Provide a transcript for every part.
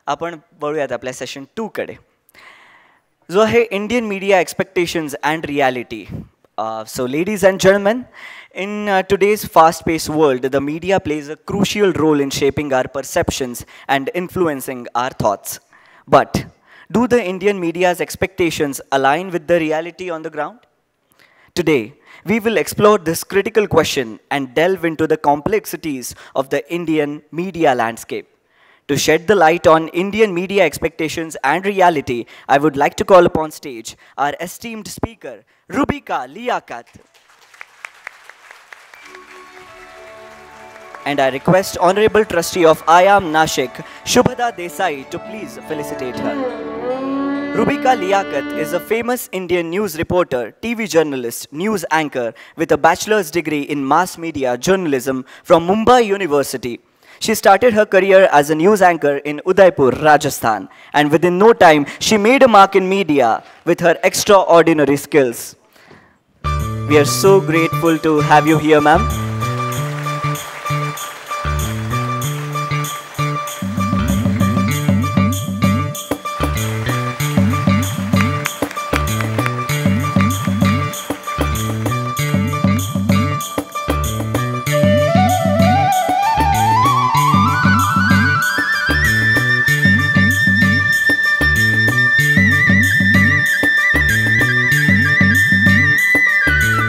आपण वळूयात आपल्या सेशन 2 कडे, जो आहे Indian media expectations and reality. So ladies and gentlemen, in today's fast-paced world, the media plays a crucial role in shaping our perceptions and influencing our thoughts. But do the Indian media's expectations align with the reality on the ground? Today, we will explore this critical question and delve into the complexities of the Indian media landscape. To shed the light on Indian media expectations and reality, I would like to call upon stage our esteemed speaker, Rubika Liaquat. And I request Honorable Trustee of IAM Nashik, Shubhada Desai, to please felicitate her. Rubika Liaquat is a famous Indian news reporter, TV journalist, news anchor with a bachelor's degree in mass media journalism from Mumbai University. She started her career as a news anchor in Udaipur, Rajasthan, and within no time, she made a mark in media with her extraordinary skills. We are so grateful to have you here, ma'am.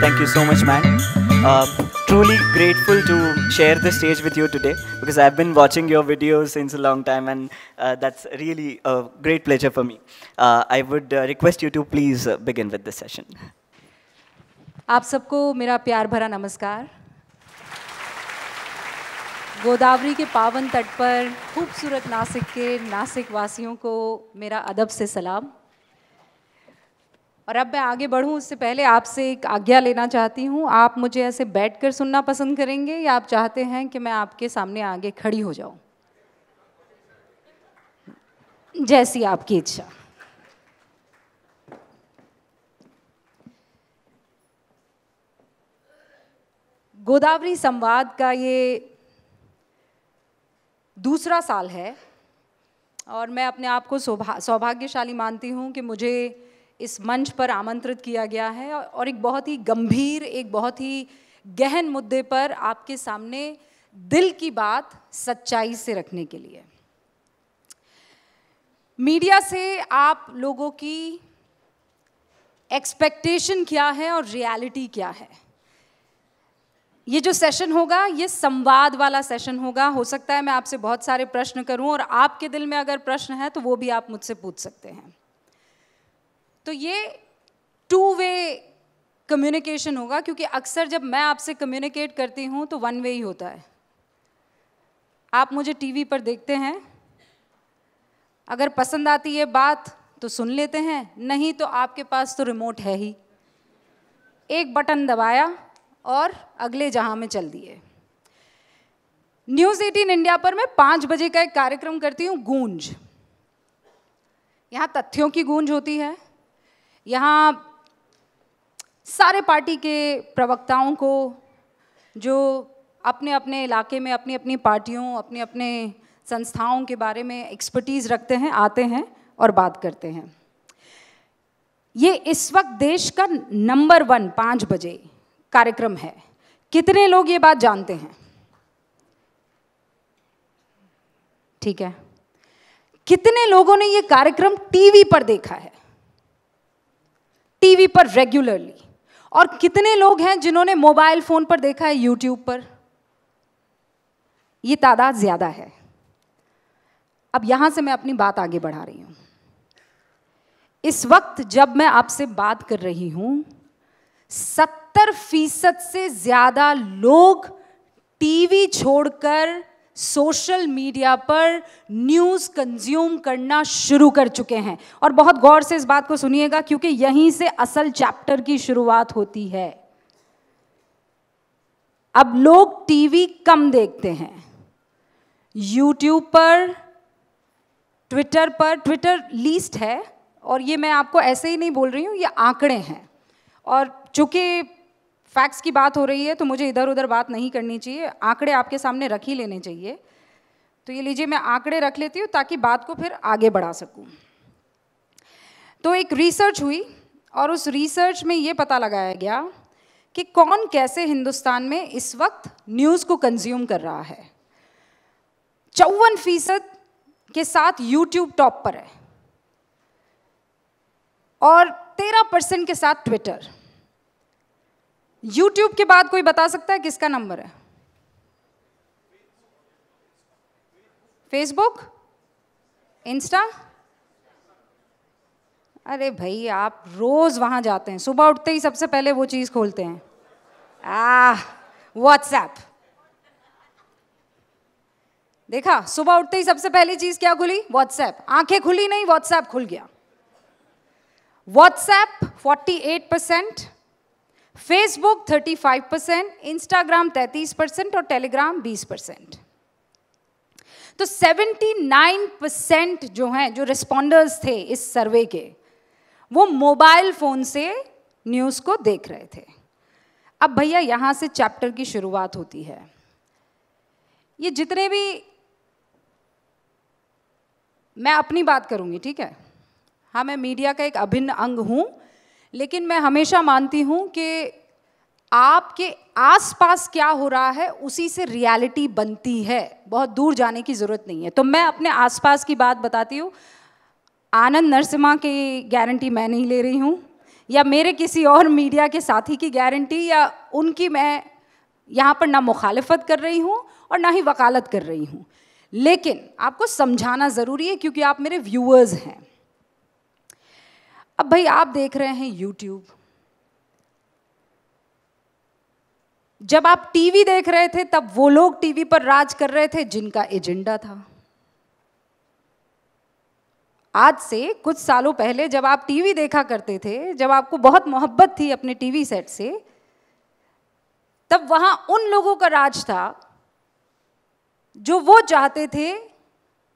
Thank you so much, man. Truly grateful to share the stage with you today because I've been watching your videos since a long time, and that's really a great pleasure for me. I would request you to please begin with this session. आप सबको मेरा प्यार भरा नमस्कार. गोदावरी के पावन तट पर खूबसूरत नासिक के नासिक वासियों को मेरा अदब से सलाम. और अब मैं आगे बढ़ूं उससे पहले आपसे एक आज्ञा लेना चाहती हूं. आप मुझे ऐसे बैठकर सुनना पसंद करेंगे या आप चाहते हैं कि मैं आपके सामने आगे खड़ी हो जाऊं? जैसी आपकी इच्छा. गोदावरी संवाद का ये दूसरा साल है और मैं अपने आप को सौभाग्यशाली मानती हूं कि मुझे इस मंच पर आमंत्रित किया गया है और एक बहुत ही गंभीर, एक बहुत ही गहन मुद्दे पर आपके सामने दिल की बात सच्चाई से रखने के लिए. मीडिया से आप लोगों की एक्सपेक्टेशन क्या है और रियलिटी क्या है. ये जो सेशन होगा ये संवाद वाला सेशन होगा. हो सकता है मैं आपसे बहुत सारे प्रश्न करूं और आपके दिल में अगर प्रश्न है तो वो भी आप मुझसे पूछ सकते हैं. तो ये 2 वे कम्युनिकेशन होगा क्योंकि अक्सर जब मैं आपसे कम्युनिकेट करती हूँ तो 1 वे ही होता है. आप मुझे टीवी पर देखते हैं, अगर पसंद आती है बात तो सुन लेते हैं, नहीं तो आपके पास तो रिमोट है ही. एक बटन दबाया और अगले जहां में चल दिए. न्यूज़ 18 इंडिया पर मैं 5 बजे का एक कार्यक्रम करती हूँ, गूंज. यहाँ तथ्यों की गूंज होती है. यहाँ सारे पार्टी के प्रवक्ताओं को जो अपने अपने इलाके में अपनी अपनी पार्टियों, अपने अपने संस्थाओं के बारे में एक्सपर्टीज़ रखते हैं, आते हैं और बात करते हैं. ये इस वक्त देश का नंबर 1 5 बजे कार्यक्रम है. कितने लोग ये बात जानते हैं? ठीक है. कितने लोगों ने ये कार्यक्रम टीवी पर देखा है, टीवी पर रेगुलरली? और कितने लोग हैं जिन्होंने मोबाइल फोन पर देखा है, यूट्यूब पर? ये तादाद ज्यादा है. अब यहां से मैं अपनी बात आगे बढ़ा रही हूं. इस वक्त जब मैं आपसे बात कर रही हूं 70% से ज्यादा लोग टीवी छोड़कर सोशल मीडिया पर न्यूज़ कंज्यूम करना शुरू कर चुके हैं. और बहुत गौर से इस बात को सुनिएगा क्योंकि यहीं से असल चैप्टर की शुरुआत होती है. अब लोग टीवी कम देखते हैं. यूट्यूब पर, ट्विटर लीस्ट है और ये मैं आपको ऐसे ही नहीं बोल रही हूँ, ये आंकड़े हैं. और चूंकि फैक्ट्स की बात हो रही है तो मुझे इधर उधर बात नहीं करनी चाहिए, आंकड़े आपके सामने रख ही लेने चाहिए. तो तो ये लीजिए, मैं आंकड़े रख लेती हूँ ताकि बात को फिर आगे बढ़ा सकूँ। तो एक रिसर्च हुई और उस रिसर्च में ये पता लगाया गया कि कौन कैसे हिंदुस्तान में इस वक्त न्यूज़ को कंज्यूम कर रहा है। 54% के साथ यूट्यूब टॉप पर है और 13% के साथ ट्विटर। यूट्यूब के बाद कोई बता सकता है किसका नंबर है? Facebook, Insta? अरे भाई, आप रोज वहां जाते हैं, सुबह उठते ही सबसे पहले वो चीज खोलते हैं, व्हाट्सएप। देखा, सुबह उठते ही सबसे पहली चीज क्या खुली? व्हाट्सएप। आंखें खुली नहीं, व्हाट्सएप खुल गया। व्हाट्सएप 48%, फेसबुक 35%, इंस्टाग्राम 33% और टेलीग्राम 20%। तो 79% जो हैं, जो रिस्पॉन्डर्स थे इस सर्वे के, वो मोबाइल फोन से न्यूज़ को देख रहे थे। अब भैया यहाँ से चैप्टर की शुरुआत होती है। ये जितने भी, मैं अपनी बात करूँगी, ठीक है? हाँ, मैं मीडिया का एक अभिन्न अंग हूँ, लेकिन मैं हमेशा मानती हूँ कि आपके आसपास क्या हो रहा है उसी से रियलिटी बनती है, बहुत दूर जाने की ज़रूरत नहीं है। तो मैं अपने आसपास की बात बताती हूँ। आनंद नरसिम्हा की गारंटी मैं नहीं ले रही हूँ, या मेरे किसी और मीडिया के साथी की गारंटी या उनकी मैं यहाँ पर ना मुखालिफत कर रही हूँ और ना ही वकालत कर रही हूँ, लेकिन आपको समझाना ज़रूरी है क्योंकि आप मेरे व्यूअर्स हैं। अब भाई, आप देख रहे हैं यूट्यूब। जब आप टीवी देख रहे थे तब वो लोग टीवी पर राज कर रहे थे जिनका एजेंडा था। आज से कुछ सालों पहले जब आप टीवी देखा करते थे, जब आपको बहुत मोहब्बत थी अपने टीवी सेट से, तब वहां उन लोगों का राज था जो वो चाहते थे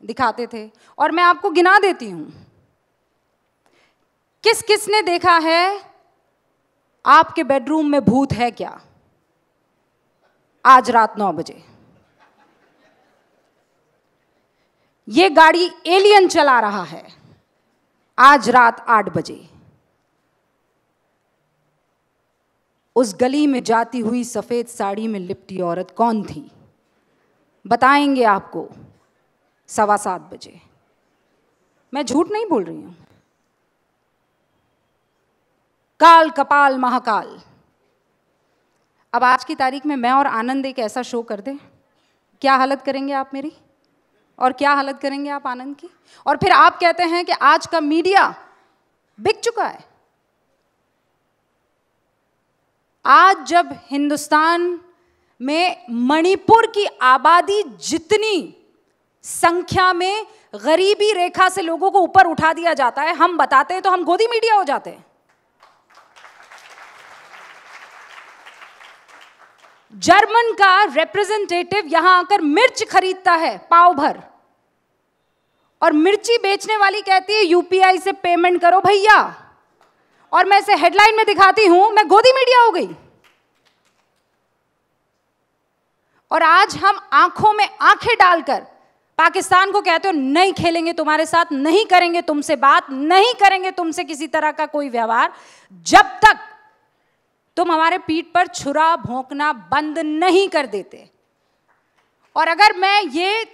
दिखाते थे। और मैं आपको गिना देती हूं, किस किस ने देखा है आपके बेडरूम में भूत है क्या, आज रात 9 बजे। ये गाड़ी एलियन चला रहा है, आज रात 8 बजे। उस गली में जाती हुई सफेद साड़ी में लिपटी औरत कौन थी, बताएंगे आपको 7:15 बजे। मैं झूठ नहीं बोल रही हूं। काल कपाल महाकाल। अब आज की तारीख में मैं और आनंद एक ऐसा शो कर दें, क्या हालत करेंगे आप मेरी, और क्या हालत करेंगे आप आनंद की? और फिर आप कहते हैं कि आज का मीडिया बिक चुका है। आज जब हिंदुस्तान में मणिपुर की आबादी जितनी संख्या में गरीबी रेखा से लोगों को ऊपर उठा दिया जाता है, हम बताते हैं तो हम गोदी मीडिया हो जाते हैं। जर्मन का रिप्रेजेंटेटिव यहां आकर मिर्च खरीदता है पाव भर, और मिर्ची बेचने वाली कहती है यूपीआई से पेमेंट करो भैया, और मैं इसे हेडलाइन में दिखाती हूं, मैं गोदी मीडिया हो गई। और आज हम आंखों में आंखें डालकर पाकिस्तान को कहते हो नहीं खेलेंगे तुम्हारे साथ, नहीं करेंगे तुमसे बात, नहीं करेंगे तुमसे किसी तरह का कोई व्यवहार, जब तक तुम हमारे पीठ पर छुरा भोंकना बंद नहीं कर देते। और अगर मैं ये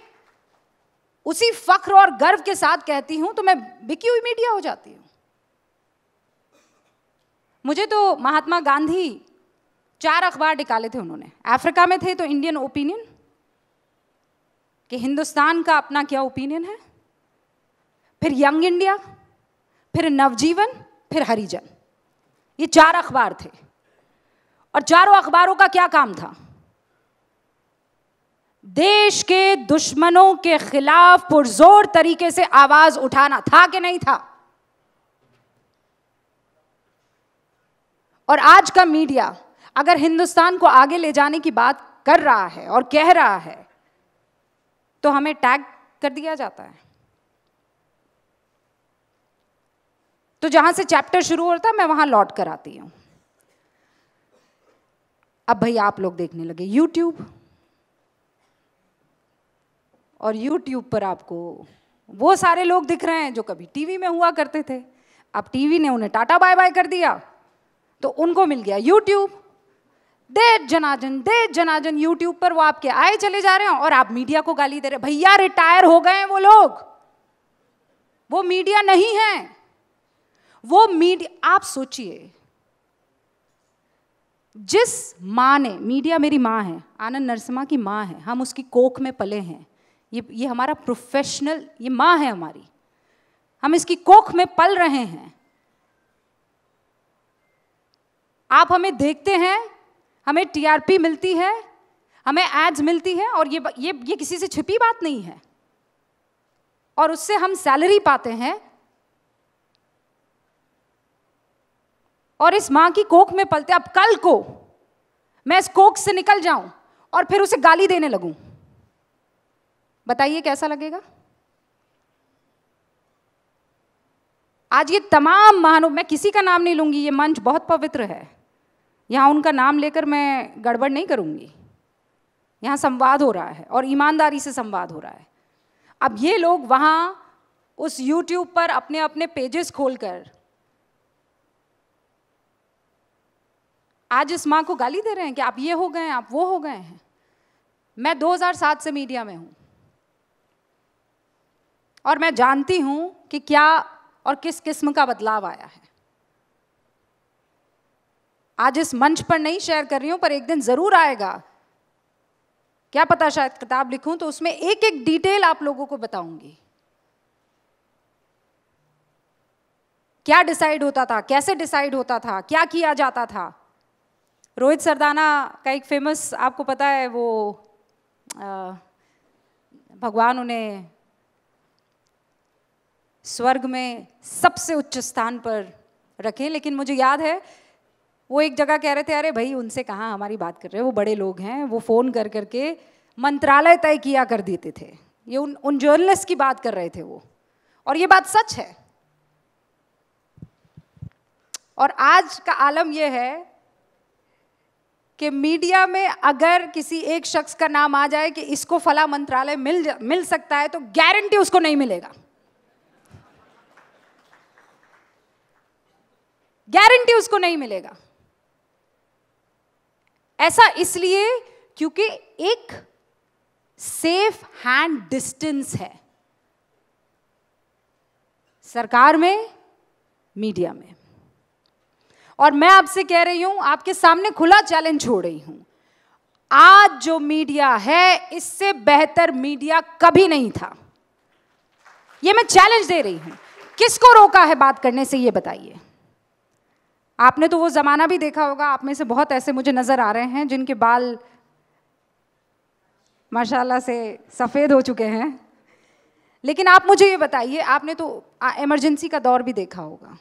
उसी फख्र और गर्व के साथ कहती हूं तो मैं बिकी हुई मीडिया हो जाती हूं। मुझे तो महात्मा गांधी 4 अखबार निकाले थे उन्होंने, अफ्रीका में थे तो इंडियन ओपिनियन, कि हिंदुस्तान का अपना क्या ओपिनियन है, फिर यंग इंडिया, फिर नवजीवन, फिर हरिजन। ये 4 अखबार थे और चारों अखबारों का क्या काम था? देश के दुश्मनों के खिलाफ पुरजोर तरीके से आवाज उठाना था कि नहीं था? और आज का मीडिया अगर हिंदुस्तान को आगे ले जाने की बात कर रहा है और कह रहा है तो हमें टैग कर दिया जाता है। तो जहां से चैप्टर शुरू होता है मैं वहां लौट कर आती हूं। अब भाई आप लोग देखने लगे यूट्यूब, और यूट्यूब पर आपको वो सारे लोग दिख रहे हैं जो कभी टीवी में हुआ करते थे। अब टीवी ने उन्हें टाटा बाय बाय कर दिया, तो उनको मिल गया यूट्यूब। दे जनाजन यूट्यूब पर वो आपके आए चले जा रहे हैं और आप मीडिया को गाली दे रहे हैं। भैया रिटायर हो गए हैं वो लोग, वो मीडिया नहीं है। वो मीडिया, आप सोचिए, जिस माँ ने, मीडिया मेरी माँ है, आनंद नरसिम्हा की माँ है, हम उसकी कोख में पले हैं, ये हमारा प्रोफेशनल, ये माँ है हमारी, हम इसकी कोख में पल रहे हैं। आप हमें देखते हैं, हमें टीआरपी मिलती है, हमें एड्स मिलती है, और ये किसी से छिपी बात नहीं है, और उससे हम सैलरी पाते हैं। और इस मां की कोख में पलते, अब कल को मैं इस कोख से निकल जाऊं और फिर उसे गाली देने लगूं, बताइए कैसा लगेगा? आज ये तमाम महानुभाव, मैं किसी का नाम नहीं लूंगी, ये मंच बहुत पवित्र है, यहां उनका नाम लेकर मैं गड़बड़ नहीं करूंगी। यहां संवाद हो रहा है और ईमानदारी से संवाद हो रहा है। अब ये लोग वहां उस यूट्यूब पर अपने अपने पेजेस खोलकर आज इस माँ को गाली दे रहे हैं कि आप ये हो गए हैं, आप वो हो गए हैं। मैं 2007 से मीडिया में हूं और मैं जानती हूं कि क्या और किस किस्म का बदलाव आया है। आज इस मंच पर नहीं शेयर कर रही हूं, पर एक दिन जरूर आएगा, क्या पता शायद किताब लिखूं तो उसमें एक एक डिटेल आप लोगों को बताऊंगी। क्या डिसाइड होता था, कैसे डिसाइड होता था, क्या किया जाता था। रोहित सरदाना का एक फेमस, आपको पता है, वो भगवान उन्हें स्वर्ग में सबसे उच्च स्थान पर रखे, लेकिन मुझे याद है वो एक जगह कह रहे थे, अरे भाई उनसे कहाँ हमारी बात कर रहे हैं, वो बड़े लोग हैं, वो फ़ोन कर करके मंत्रालय तय किया कर देते थे। ये उन जर्नलिस्ट की बात कर रहे थे वो, और ये बात सच है। और आज का आलम यह है कि मीडिया में अगर किसी एक शख्स का नाम आ जाए कि इसको फला मंत्रालय मिल सकता है, तो गारंटी उसको नहीं मिलेगा, गारंटी उसको नहीं मिलेगा। ऐसा इसलिए क्योंकि एक सेफ हैंड डिस्टेंस है सरकार में, मीडिया में। और मैं आपसे कह रही हूं, आपके सामने खुला चैलेंज छोड़ रही हूं, आज जो मीडिया है इससे बेहतर मीडिया कभी नहीं था। ये मैं चैलेंज दे रही हूं। किसको रोका है बात करने से, ये बताइए। आपने तो वो जमाना भी देखा होगा, आप में से बहुत ऐसे मुझे नजर आ रहे हैं जिनके बाल माशाल्लाह से सफेद हो चुके हैं, लेकिन आप मुझे ये बताइए, आपने तो इमरजेंसी का दौर भी देखा होगा,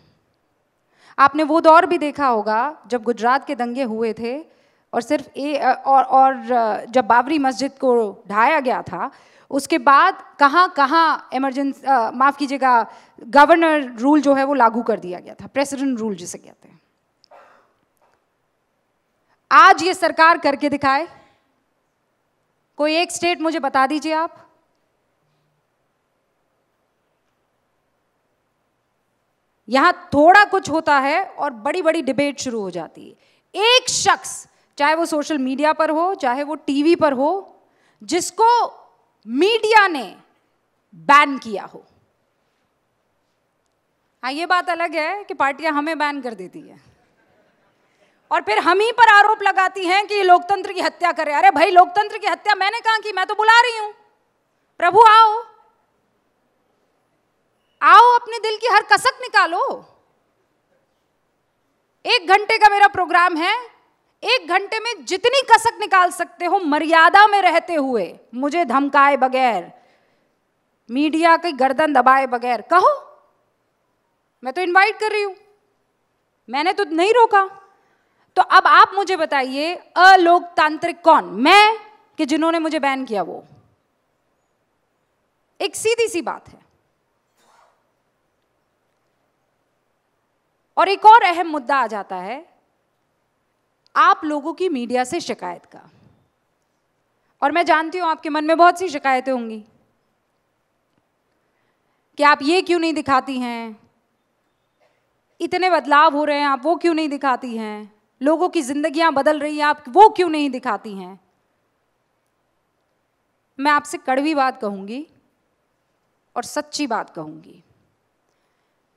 आपने वो दौर भी देखा होगा जब गुजरात के दंगे हुए थे और सिर्फ और जब बाबरी मस्जिद को ढाया गया था, उसके बाद कहाँ कहाँ इमरजेंसी, माफ़ कीजिएगा, गवर्नर रूल जो है वो लागू कर दिया गया था, प्रेसिडेंट रूल जिसे कहते हैं। आज ये सरकार करके दिखाए, कोई एक स्टेट मुझे बता दीजिए आप। यहां थोड़ा कुछ होता है और बड़ी बड़ी डिबेट शुरू हो जाती है। एक शख्स, चाहे वो सोशल मीडिया पर हो, चाहे वो टीवी पर हो, जिसको मीडिया ने बैन किया हो। हाँ, ये बात अलग है कि पार्टियां हमें बैन कर देती है और फिर हम ही पर आरोप लगाती हैं कि लोकतंत्र की हत्या करे। अरे भाई, लोकतंत्र की हत्या मैंने कहा कि, मैं तो बुला रही हूं, प्रभु आओ आओ, अपने दिल की हर कसक निकालो। 1 घंटे का मेरा प्रोग्राम है, 1 घंटे में जितनी कसक निकाल सकते हो, मर्यादा में रहते हुए, मुझे धमकाए बगैर, मीडिया की गर्दन दबाए बगैर कहो। मैं तो इनवाइट कर रही हूं, मैंने तो नहीं रोका। तो अब आप मुझे बताइए, अलोकतांत्रिक कौन, मैं कि जिन्होंने मुझे बैन किया वो? एक सीधी सी बात है। और एक और अहम मुद्दा आ जाता है आप लोगों की मीडिया से शिकायत का। और मैं जानती हूं आपके मन में बहुत सी शिकायतें होंगी, कि आप ये क्यों नहीं दिखाती हैं, इतने बदलाव हो रहे हैं आप वो क्यों नहीं दिखाती हैं, लोगों की जिंदगियां बदल रही हैं आप वो क्यों नहीं दिखाती हैं। मैं आपसे कड़वी बात कहूंगी और सच्ची बात कहूंगी,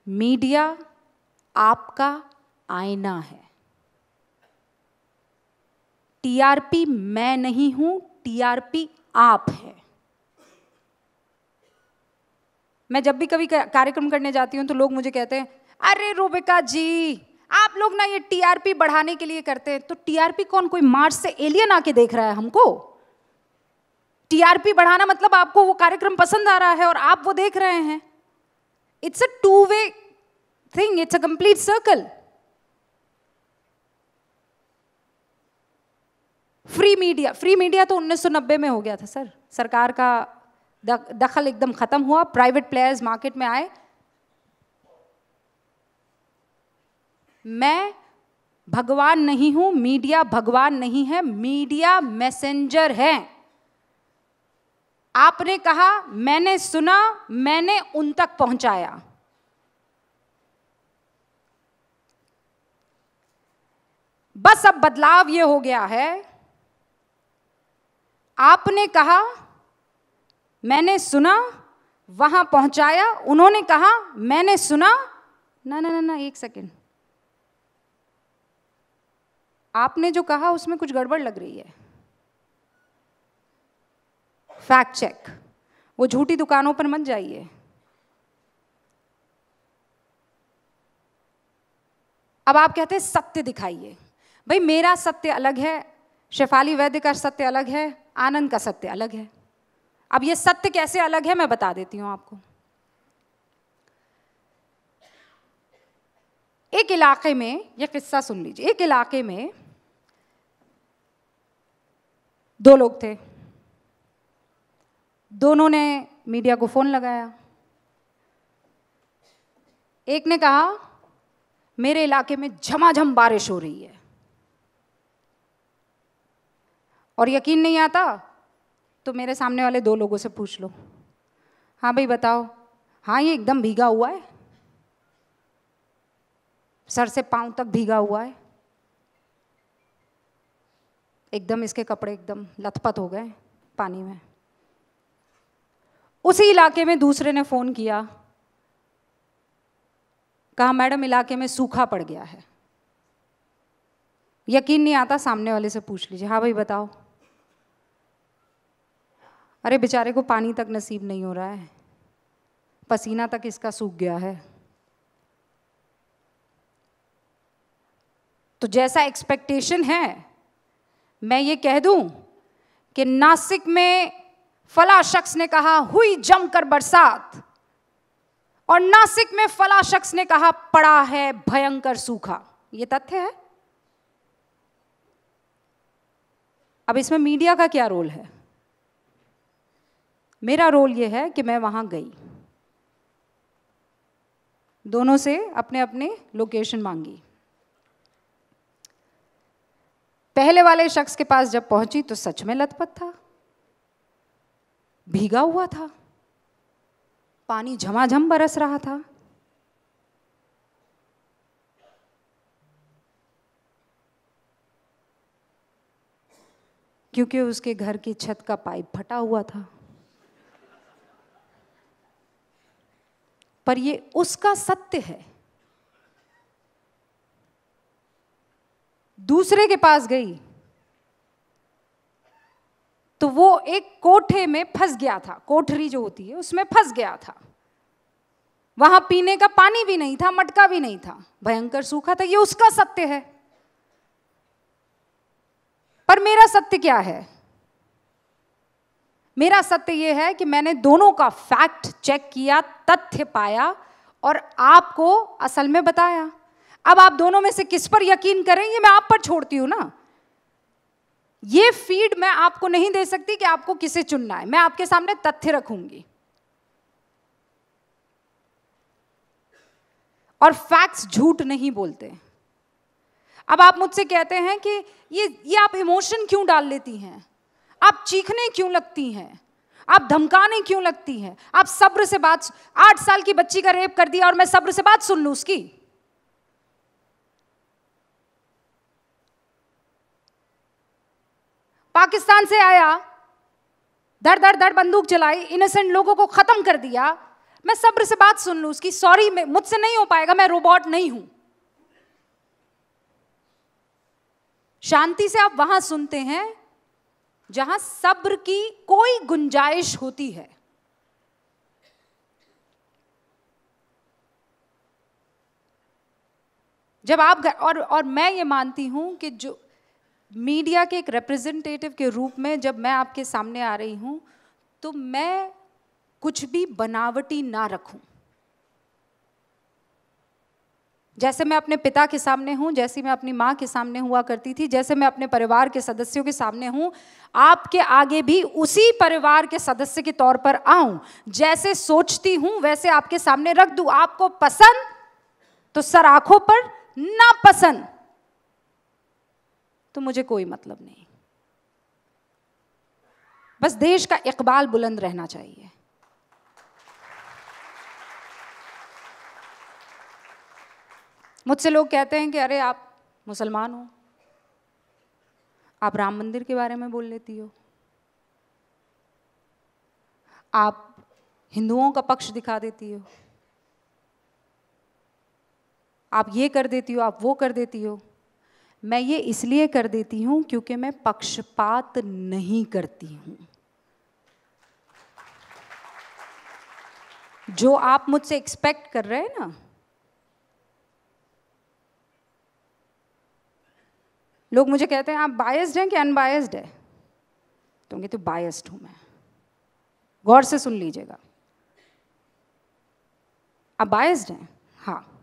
मीडिया आपका आईना है। टीआरपी मैं नहीं हूं, टीआरपी आप है। मैं जब भी कभी कार्यक्रम करने जाती हूं तो लोग मुझे कहते हैं, अरे रूबिका जी आप लोग ना ये टीआरपी बढ़ाने के लिए करते हैं। तो टीआरपी कौन, कोई मार्स से एलियन आके देख रहा है हमको? टीआरपी बढ़ाना मतलब आपको वो कार्यक्रम पसंद आ रहा है और आप वो देख रहे हैं। It's a two way thing, it's a complete circle. Free media तो 1990 में हो गया था सर। सरकार का दखल एकदम खत्म हुआ, प्राइवेट प्लेयर्स मार्केट में आए। मैं भगवान नहीं हूं, मीडिया भगवान नहीं है, मीडिया मैसेंजर है। आपने कहा, मैंने सुना, मैंने उन तक पहुंचाया। बस अब बदलाव ये हो गया है, आपने कहा, मैंने सुना, वहां पहुंचाया, उन्होंने कहा, मैंने सुना। ना ना ना ना, एक सेकेंड, आपने जो कहा उसमें कुछ गड़बड़ लग रही है। फैक्ट चेक, वो झूठी दुकानों पर मत जाइए। अब आप कहते हैं सत्य दिखाइए। भाई मेरा सत्य अलग है, शेफाली वैद्य का सत्य अलग है, आनंद का सत्य अलग है। अब ये सत्य कैसे अलग है मैं बता देती हूं आपको। एक इलाके में, ये किस्सा सुन लीजिए, एक इलाके में दो लोग थे, दोनों ने मीडिया को फोन लगाया। एक ने कहा, मेरे इलाके में झमाझम बारिश हो रही है, और यकीन नहीं आता तो मेरे सामने वाले दो लोगों से पूछ लो। हाँ भाई बताओ, हाँ ये एकदम भीगा हुआ है, सर से पांव तक भीगा हुआ है, एकदम इसके कपड़े एकदम लथपथ हो गए पानी में। उसी इलाके में दूसरे ने फोन किया, कहा मैडम इलाके में सूखा पड़ गया है। यकीन नहीं आता, सामने वाले से पूछ लीजिए। हाँ भाई बताओ, अरे बेचारे को पानी तक नसीब नहीं हो रहा है, पसीना तक इसका सूख गया है। तो जैसा एक्सपेक्टेशन है, मैं ये कह दूं कि नासिक में फला शख्स ने कहा हुई जमकर बरसात, और नासिक में फला शख्स ने कहा पड़ा है भयंकर सूखा। ये तथ्य है। अब इसमें मीडिया का क्या रोल है? मेरा रोल यह है कि मैं वहां गई, दोनों से अपने अपने लोकेशन मांगी। पहले वाले शख्स के पास जब पहुंची तो सच में लथपथ था, भीगा हुआ था, पानी झमाझम बरस रहा था। क्योंकि उसके घर की छत का पाइप फटा हुआ था। पर ये उसका सत्य है। दूसरे के पास गई तो वो एक कोठे में फंस गया था, कोठरी जो होती है उसमें फंस गया था। वहां पीने का पानी भी नहीं था, मटका भी नहीं था, भयंकर सूखा था। ये उसका सत्य है। पर मेरा सत्य क्या है? मेरा सत्य यह है कि मैंने दोनों का फैक्ट चेक किया, तथ्य पाया और आपको असल में बताया। अब आप दोनों में से किस पर यकीन करें ये मैं आप पर छोड़ती हूं ना। ये फीड मैं आपको नहीं दे सकती कि आपको किसे चुनना है। मैं आपके सामने तथ्य रखूंगी और फैक्ट्स झूठ नहीं बोलते। अब आप मुझसे कहते हैं कि ये आप इमोशन क्यों डाल लेती हैं, आप चीखने क्यों लगती हैं, आप धमकाने क्यों लगती हैं? आप सब्र से बात, 8 साल की बच्ची का रेप कर दिया और मैं सब्र से बात सुन लूं उसकी? पाकिस्तान से आया, धड़ धड़ धड़ बंदूक चलाई, इनोसेंट लोगों को खत्म कर दिया, मैं सब्र से बात सुन लूं उसकी? सॉरी, मुझसे नहीं हो पाएगा, मैं रोबोट नहीं हूं। शांति से आप वहां सुनते हैं जहां सब्र की कोई गुंजाइश होती है। जब आप और मैं ये मानती हूं कि जो मीडिया के एक रिप्रेजेंटेटिव के रूप में जब मैं आपके सामने आ रही हूं, तो मैं कुछ भी बनावटी ना रखूं। जैसे मैं अपने पिता के सामने हूं, जैसे मैं अपनी माँ के सामने हुआ करती थी, जैसे मैं अपने परिवार के सदस्यों के सामने हूं, आपके आगे भी उसी परिवार के सदस्य के तौर पर आऊं। जैसे सोचती हूं वैसे आपके सामने रख दूं। आपको पसंद तो सर आंखों पर, ना पसंद तो मुझे कोई मतलब नहीं। बस देश का इकबाल बुलंद रहना चाहिए। मुझसे लोग कहते हैं कि अरे आप मुसलमान हो, आप राम मंदिर के बारे में बोल लेती हो, आप हिंदुओं का पक्ष दिखा देती हो, आप ये कर देती हो, आप वो कर देती हो। मैं ये इसलिए कर देती हूं क्योंकि मैं पक्षपात नहीं करती हूं। जो आप मुझसे एक्सपेक्ट कर रहे हैं ना, लोग मुझे कहते हैं आप बायस्ड हैं कि अनबायस्ड है? तो कहते बायस्ड हूं मैं। गौर से सुन लीजिएगा, आप बायस्ड हैं? हाँ,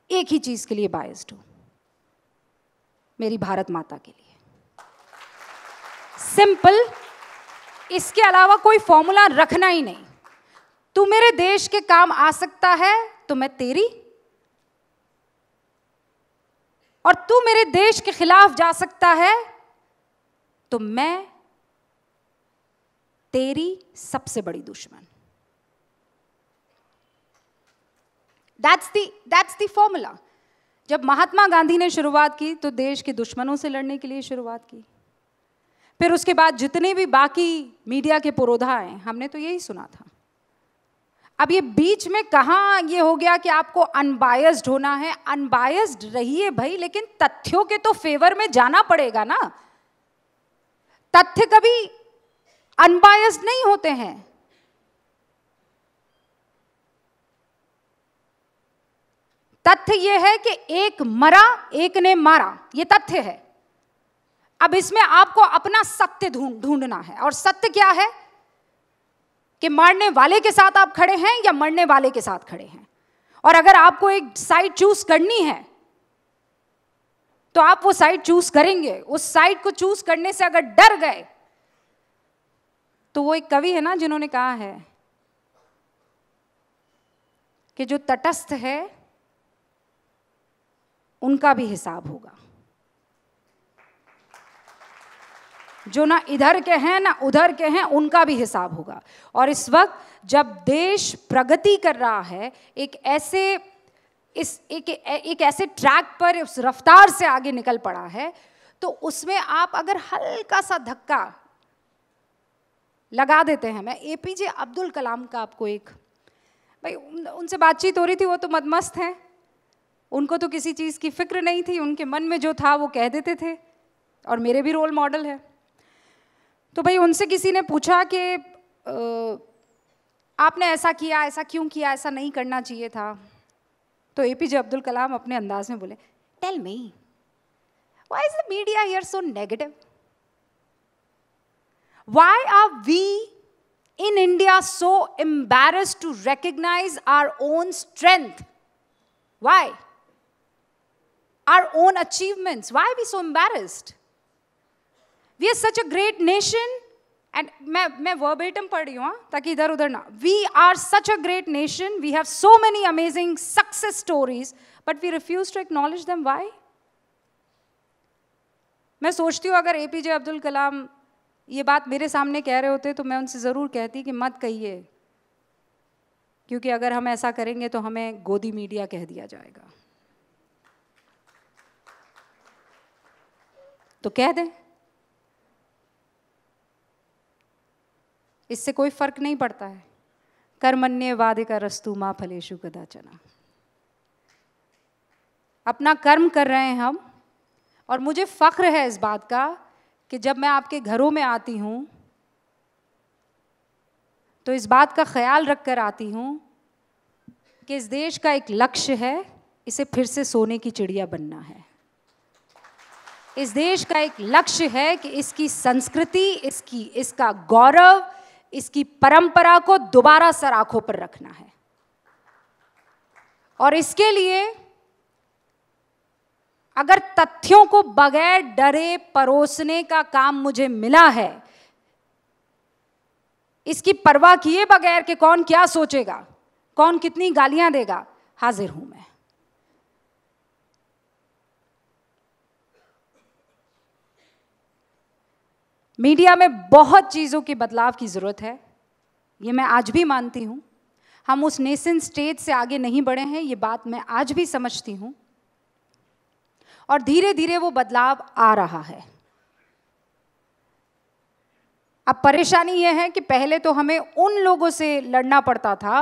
एक ही चीज के लिए बायस्ड हूं, मेरी भारत माता के लिए। सिंपल, इसके अलावा कोई फॉर्मूला रखना ही नहीं। तू मेरे देश के काम आ सकता है तो मैं तेरी, और तू मेरे देश के खिलाफ जा सकता है तो मैं तेरी सबसे बड़ी दुश्मन। That's the formula. जब महात्मा गांधी ने शुरुआत की तो देश के दुश्मनों से लड़ने के लिए शुरुआत की। फिर उसके बाद जितने भी बाकी मीडिया के पुरोधा हैं, हमने तो यही सुना था। अब ये बीच में कहाँ ये हो गया कि आपको अनबायस्ड होना है? अनबायस्ड रहिए भाई, लेकिन तथ्यों के तो फेवर में जाना पड़ेगा ना। तथ्य कभी अनबायस्ड नहीं होते हैं। तथ्य यह है कि एक मरा, एक ने मारा, ये तथ्य है। अब इसमें आपको अपना सत्य ढूंढना है, और सत्य क्या है कि मारने वाले के साथ आप खड़े हैं या मरने वाले के साथ खड़े हैं। और अगर आपको एक साइड चूज करनी है तो आप वो साइड चूज करेंगे। उस साइड को चूज करने से अगर डर गए, तो वो एक कवि है ना जिन्होंने कहा है कि जो तटस्थ है उनका भी हिसाब होगा, जो ना इधर के हैं ना उधर के हैं उनका भी हिसाब होगा। और इस वक्त जब देश प्रगति कर रहा है, एक ऐसे ट्रैक पर उस रफ्तार से आगे निकल पड़ा है, तो उसमें आप अगर हल्का सा धक्का लगा देते हैं। मैं एपीजे अब्दुल कलाम का आपको भाई उनसे बातचीत हो रही थी, वो तो मदमस्त हैं, उनको तो किसी चीज़ की फिक्र नहीं थी, उनके मन में जो था वो कह देते थे, और मेरे भी रोल मॉडल है। तो भाई उनसे किसी ने पूछा कि आपने ऐसा किया, ऐसा क्यों किया, ऐसा नहीं करना चाहिए था। तो एपीजे अब्दुल कलाम अपने अंदाज में बोले, tell me why is the media here so negative? Why are we in India so embarrassed to recognize our own strength? Why? Our own achievements. Why are we so embarrassed? We are such a great nation. And मैं verbatim पढ़ रही हूँ ताकि इधर उधर ना. We are such a great nation. We have so many amazing success stories, but we refuse to acknowledge them. Why? मैं सोचती हूँ अगर एपीजे अब्दुल कलाम ये बात मेरे सामने कह रहे होते तो मैं उनसे ज़रूर कहती कि मत कहिए, क्योंकि अगर हम ऐसा करेंगे तो हमें गोदी मीडिया कह दिया जाएगा। तो कह दें, इससे कोई फर्क नहीं पड़ता है। कर्मण्ये वाधिकारस्तु मा फलेषु कदाचन। अपना कर्म कर रहे हैं हम, और मुझे फख्र है इस बात का कि जब मैं आपके घरों में आती हूँ तो इस बात का ख्याल रखकर आती हूँ कि इस देश का एक लक्ष्य है, इसे फिर से सोने की चिड़िया बनना है। इस देश का एक लक्ष्य है कि इसकी संस्कृति, इसका गौरव, इसकी परंपरा को दोबारा सर आंखों पर रखना है। और इसके लिए अगर तथ्यों को बगैर डरे परोसने का काम मुझे मिला है, इसकी परवाह किए बगैर कि कौन क्या सोचेगा, कौन कितनी गालियां देगा, हाजिर हूं मैं। मीडिया में बहुत चीजों के बदलाव की जरूरत है, ये मैं आज भी मानती हूं। हम उस नेशन स्टेट से आगे नहीं बढ़े हैं, ये बात मैं आज भी समझती हूं, और धीरे धीरे वो बदलाव आ रहा है। अब परेशानी यह है कि पहले तो हमें उन लोगों से लड़ना पड़ता था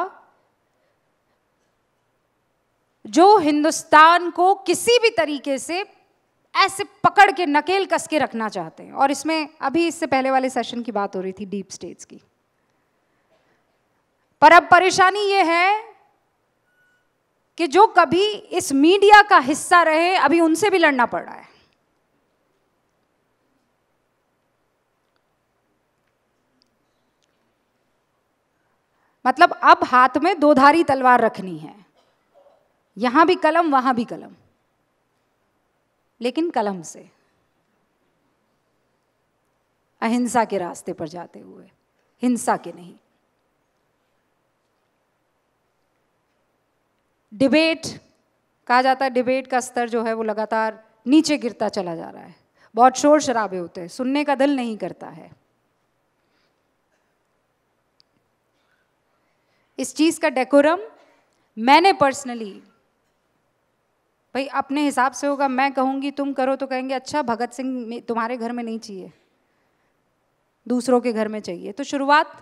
जो हिंदुस्तान को किसी भी तरीके से ऐसे पकड़ के नकेल कस के रखना चाहते हैं। और इसमें अभी इससे पहले वाले सेशन की बात हो रही थी डीप स्टेट्स की। पर अब परेशानी यह है कि जो कभी इस मीडिया का हिस्सा रहे, अभी उनसे भी लड़ना पड़ रहा है। मतलब अब हाथ में दो धारी तलवार रखनी है, यहां भी कलम वहां भी कलम, लेकिन कलम से, अहिंसा के रास्ते पर जाते हुए, हिंसा के नहीं। डिबेट कहा जाता है, डिबेट का स्तर जो है वो लगातार नीचे गिरता चला जा रहा है। बहुत शोर शराबे होते हैं, सुनने का दिल नहीं करता है। इस चीज का डेकोरम मैंने पर्सनली, भाई अपने हिसाब से होगा, मैं कहूंगी तुम करो तो कहेंगे अच्छा भगत सिंह तुम्हारे घर में नहीं चाहिए, दूसरों के घर में चाहिए। तो शुरुआत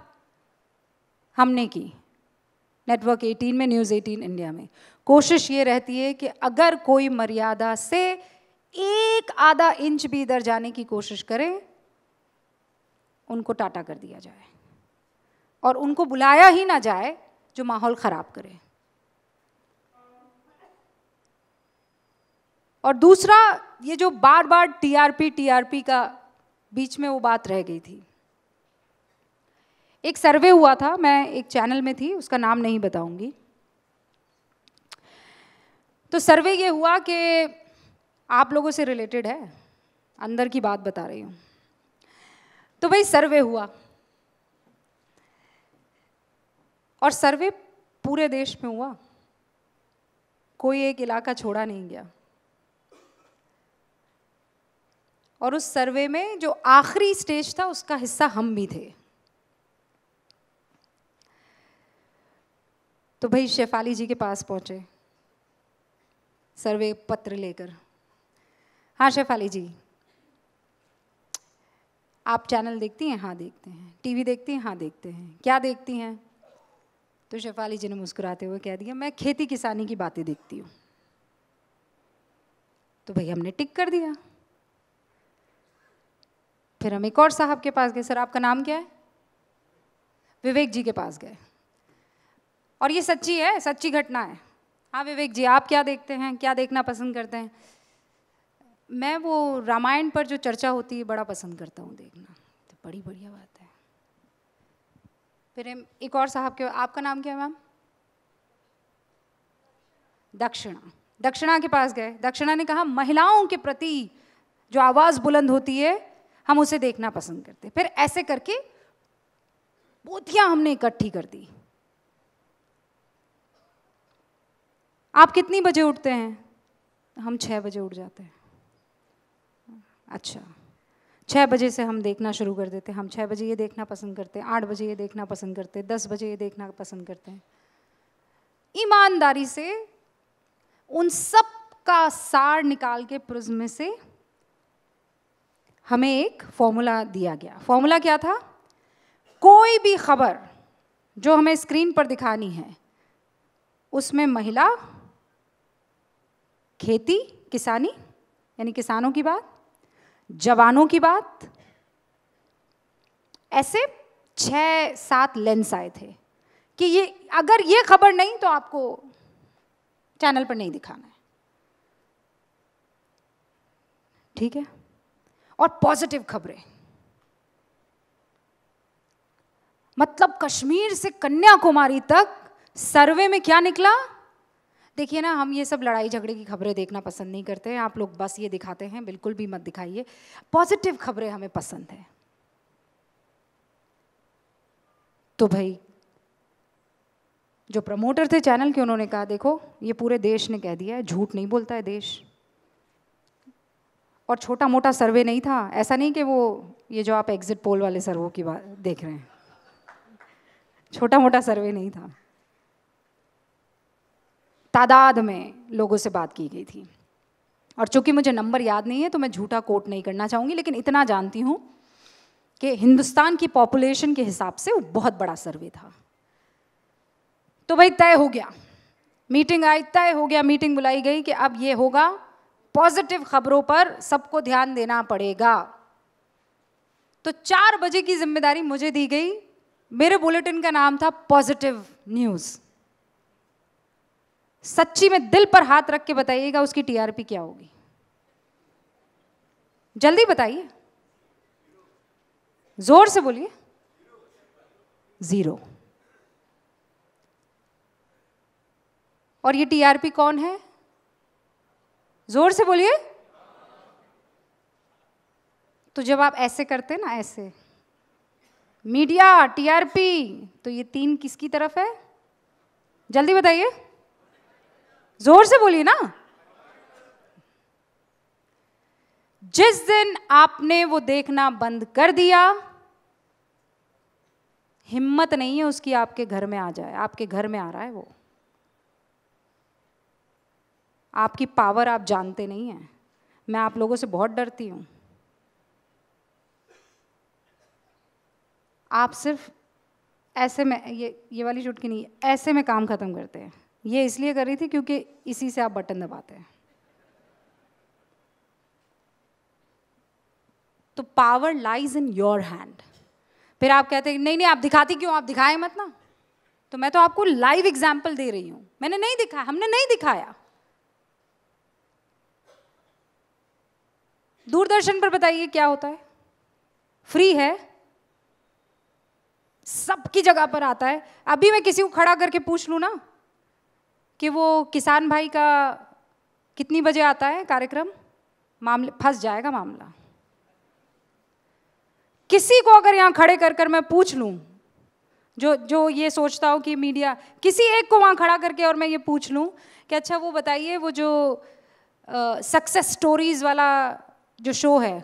हमने की नेटवर्क 18 में, न्यूज़ 18 इंडिया में। कोशिश ये रहती है कि अगर कोई मर्यादा से एक आधा इंच भी इधर जाने की कोशिश करे, उनको टाटा कर दिया जाए और उनको बुलाया ही ना जाए जो माहौल खराब करे। और दूसरा, ये जो बार बार टीआरपी का बीच में वो बात रह गई थी। एक सर्वे हुआ था, मैं एक चैनल में थी, उसका नाम नहीं बताऊंगी। तो सर्वे ये हुआ कि आप लोगों से रिलेटेड है, अंदर की बात बता रही हूं। तो भाई सर्वे हुआ, और सर्वे पूरे देश में हुआ, कोई एक इलाका छोड़ा नहीं गया। और उस सर्वे में जो आखिरी स्टेज था उसका हिस्सा हम भी थे। तो भाई शेफाली जी के पास पहुंचे सर्वे पत्र लेकर। हाँ शेफाली जी, आप चैनल देखती हैं? हाँ देखते हैं। टीवी देखती हैं? हाँ देखते हैं। क्या देखती हैं? तो शेफाली जी ने मुस्कुराते हुए कह दिया, मैं खेती किसानी की बातें देखती हूँ। तो भाई हमने टिक कर दिया। फिर हम एक और साहब के पास गए, सर आपका नाम क्या है? विवेक जी के पास गए, और ये सच्ची है, सच्ची घटना है। हाँ विवेक जी, आप क्या देखते हैं, क्या देखना पसंद करते हैं? मैं वो रामायण पर जो चर्चा होती है बड़ा पसंद करता हूँ देखना। तो बड़ी बढ़िया बात है। फिर एक और साहब के, आपका नाम क्या है मैम? दक्षिणा। दक्षिणा के पास गए। दक्षिणा ने कहा महिलाओं के प्रति जो आवाज़ बुलंद होती है हम उसे देखना पसंद करते। फिर ऐसे करके बोतियां हमने इकट्ठी कर दी। आप कितनी बजे उठते हैं? हम 6 बजे उठ जाते हैं। अच्छा, 6 बजे से हम देखना शुरू कर देते हैं, हम 6 बजे ये देखना पसंद करते हैं, 8 बजे ये देखना पसंद करते हैं, 10 बजे ये देखना पसंद करते हैं। ईमानदारी से उन सब का सार निकाल के प्रिज्म से हमें एक फॉर्मूला दिया गया। फॉर्मूला क्या था? कोई भी खबर जो हमें स्क्रीन पर दिखानी है उसमें महिला, खेती किसानी यानी किसानों की बात, जवानों की बात, ऐसे 6-7 लेंस आए थे कि ये अगर ये खबर नहीं तो आपको चैनल पर नहीं दिखाना है, ठीक है। और पॉजिटिव खबरें, मतलब कश्मीर से कन्याकुमारी तक सर्वे में क्या निकला? देखिए ना, हम ये सब लड़ाई झगड़े की खबरें देखना पसंद नहीं करते हैं, आप लोग बस ये दिखाते हैं, बिल्कुल भी मत दिखाइए। पॉजिटिव खबरें हमें पसंद है। तो भाई जो प्रमोटर थे चैनल के, उन्होंने कहा देखो ये पूरे देश ने कह दिया है, झूठ नहीं बोलता है देश। और छोटा मोटा सर्वे नहीं था, ऐसा नहीं कि वो ये जो आप एग्जिट पोल वाले सर्वे की बात देख रहे हैं, छोटा मोटा सर्वे नहीं था, तादाद में लोगों से बात की गई थी। और चूंकि मुझे नंबर याद नहीं है तो मैं झूठा कोट नहीं करना चाहूँगी, लेकिन इतना जानती हूँ कि हिंदुस्तान की पॉपुलेशन के हिसाब से वो बहुत बड़ा सर्वे था। तो भाई तय हो गया, मीटिंग आई, तय हो गया, मीटिंग बुलाई गई कि अब ये होगा, पॉजिटिव खबरों पर सबको ध्यान देना पड़ेगा। तो 4 बजे की जिम्मेदारी मुझे दी गई। मेरे बुलेटिन का नाम था पॉजिटिव न्यूज़। सच्ची में दिल पर हाथ रख के बताइएगा उसकी टीआरपी क्या होगी? जल्दी बताइए, जोर से बोलिए। 0। और ये टीआरपी कौन है? जोर से बोलिए। तो जब आप ऐसे करते ना, ऐसे मीडिया टीआरपी, तो ये 3 किसकी तरफ है? जल्दी बताइए, जोर से बोलिए ना। जिस दिन आपने वो देखना बंद कर दिया, हिम्मत नहीं है उसकी आपके घर में आ जाए। आपके घर में आ रहा है वो। आपकी पावर आप जानते नहीं हैं। मैं आप लोगों से बहुत डरती हूं। आप सिर्फ ऐसे में, ये वाली चुटकी नहीं, ऐसे में काम खत्म करते हैं। ये इसलिए कर रही थी क्योंकि इसी से आप बटन दबाते हैं। तो power lies in your hand. फिर आप कहते हैं नहीं नहीं आप दिखाती क्यों, आप दिखाए मत ना। तो मैं तो आपको लाइव एग्जाम्पल दे रही हूं। मैंने नहीं दिखाया, हमने नहीं दिखाया। दूरदर्शन पर बताइए क्या होता है? फ्री है, सबकी जगह पर आता है। अभी मैं किसी को खड़ा करके पूछ लूं ना कि वो किसान भाई का कितनी बजे आता है कार्यक्रम, मामले फंस जाएगा मामला। किसी को अगर यहाँ खड़े कर कर मैं पूछ लूं, जो ये सोचता हो कि मीडिया, किसी एक को वहाँ खड़ा करके और मैं ये पूछ लूं कि अच्छा वो बताइए वो जो सक्सेस स्टोरीज वाला जो शो है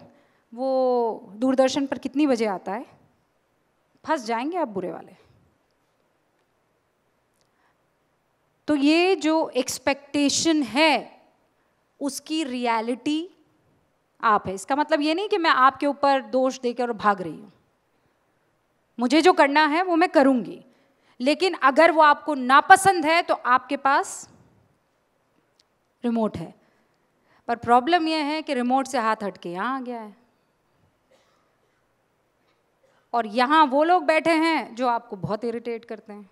वो दूरदर्शन पर कितनी बजे आता है, फंस जाएंगे आप बुरे वाले। तो ये जो एक्सपेक्टेशन है उसकी रियलिटी आप है। इसका मतलब ये नहीं कि मैं आपके ऊपर दोष देकर भाग रही हूं। मुझे जो करना है वो मैं करूंगी, लेकिन अगर वो आपको नापसंद है तो आपके पास रिमोट है। पर प्रॉब्लम यह है कि रिमोट से हाथ हटके यहां आ गया है, और यहां वो लोग बैठे हैं जो आपको बहुत इरिटेट करते हैं,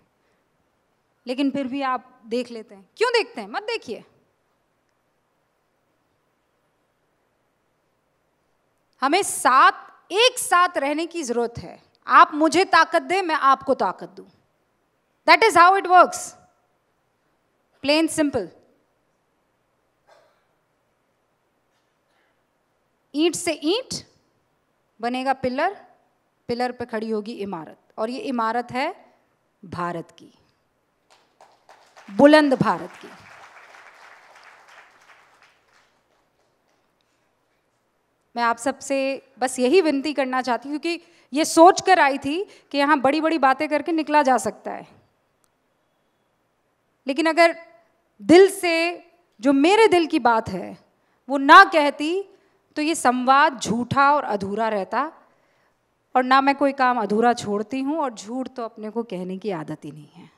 लेकिन फिर भी आप देख लेते हैं। क्यों देखते हैं? मत देखिए। हमें एक साथ रहने की जरूरत है। आप मुझे ताकत दें, मैं आपको ताकत दूं। That is how it works, plain simple. ईंट से ईंट बनेगा पिलर, पिलर पे खड़ी होगी इमारत, और ये इमारत है भारत की, बुलंद भारत की। मैं आप सबसे बस यही विनती करना चाहती हूँ, क्योंकि ये सोच कर आई थी कि यहाँ बड़ी बड़ी बातें करके निकला जा सकता है, लेकिन अगर दिल से जो मेरे दिल की बात है वो ना कहती तो ये संवाद झूठा और अधूरा रहता, और ना मैं कोई काम अधूरा छोड़ती हूँ, और झूठ तो अपने को कहने की आदत ही नहीं है।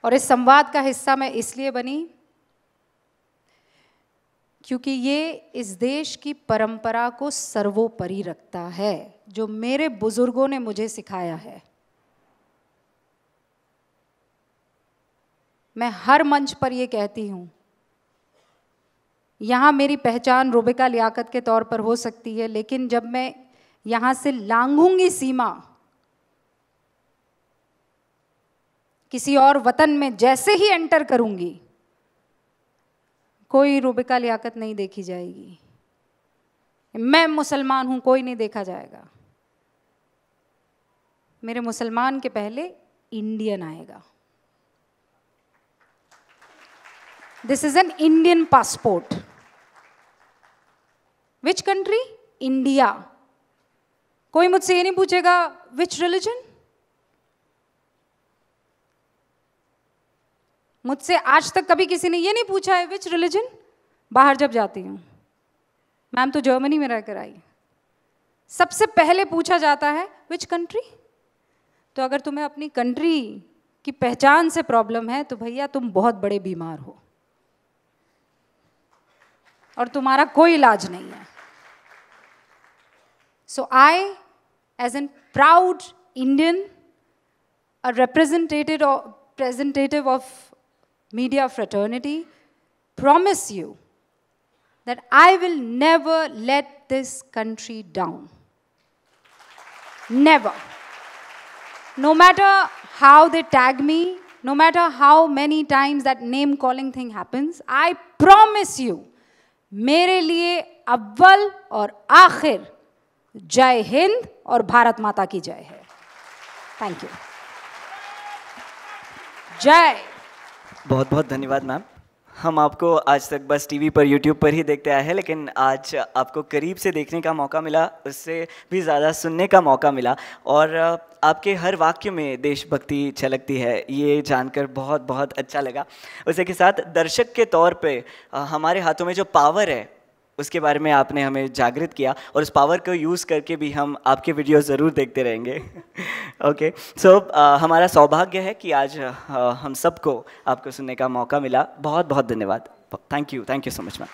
और इस संवाद का हिस्सा मैं इसलिए बनी क्योंकि ये इस देश की परंपरा को सर्वोपरि रखता है, जो मेरे बुजुर्गों ने मुझे सिखाया है। मैं हर मंच पर ये कहती हूँ, यहाँ मेरी पहचान रुबिका लियाकत के तौर पर हो सकती है, लेकिन जब मैं यहाँ से लांघूंगी सीमा, किसी और वतन में जैसे ही एंटर करूंगी, कोई रुबिका लियाकत नहीं देखी जाएगी। मैं मुसलमान हूं, कोई नहीं देखा जाएगा। मेरे मुसलमान के पहले इंडियन आएगा। This is an Indian passport. Which country? India. कोई मुझसे ये नहीं पूछेगा विच रिलीजन। मुझसे आज तक कभी किसी ने ये नहीं पूछा है विच रिलीजन। बाहर जब जाती हूँ, मैम तो जर्मनी में रहकर आई, सबसे पहले पूछा जाता है विच कंट्री। तो अगर तुम्हें अपनी कंट्री की पहचान से प्रॉब्लम है तो भैया तुम बहुत बड़े बीमार हो और तुम्हारा कोई इलाज नहीं है। So I as an proud Indian, a representative of media fraternity, promise you that I will never let this country down. Never. No matter how they tag me, no matter how many times that name calling thing happens, I promise you, मेरे लिए अव्वल और आखिर जय हिंद और भारत माता की जय है। Thank you. जय। बहुत बहुत धन्यवाद मैम। हम आपको आज तक बस टीवी पर, यूट्यूब पर ही देखते आए हैं, लेकिन आज आपको करीब से देखने का मौका मिला, उससे भी ज़्यादा सुनने का मौका मिला, और आपके हर वाक्य में देशभक्ति झलकती है, ये जानकर बहुत बहुत अच्छा लगा। उसी के साथ दर्शक के तौर पे हमारे हाथों में जो पावर है उसके बारे में आपने हमें जागृत किया, और उस पावर को यूज़ करके भी हम आपके वीडियो ज़रूर देखते रहेंगे। ओके, सो हमारा सौभाग्य है कि आज हम सबको आपको सुनने का मौका मिला। बहुत बहुत धन्यवाद। Thank you so much ma'am.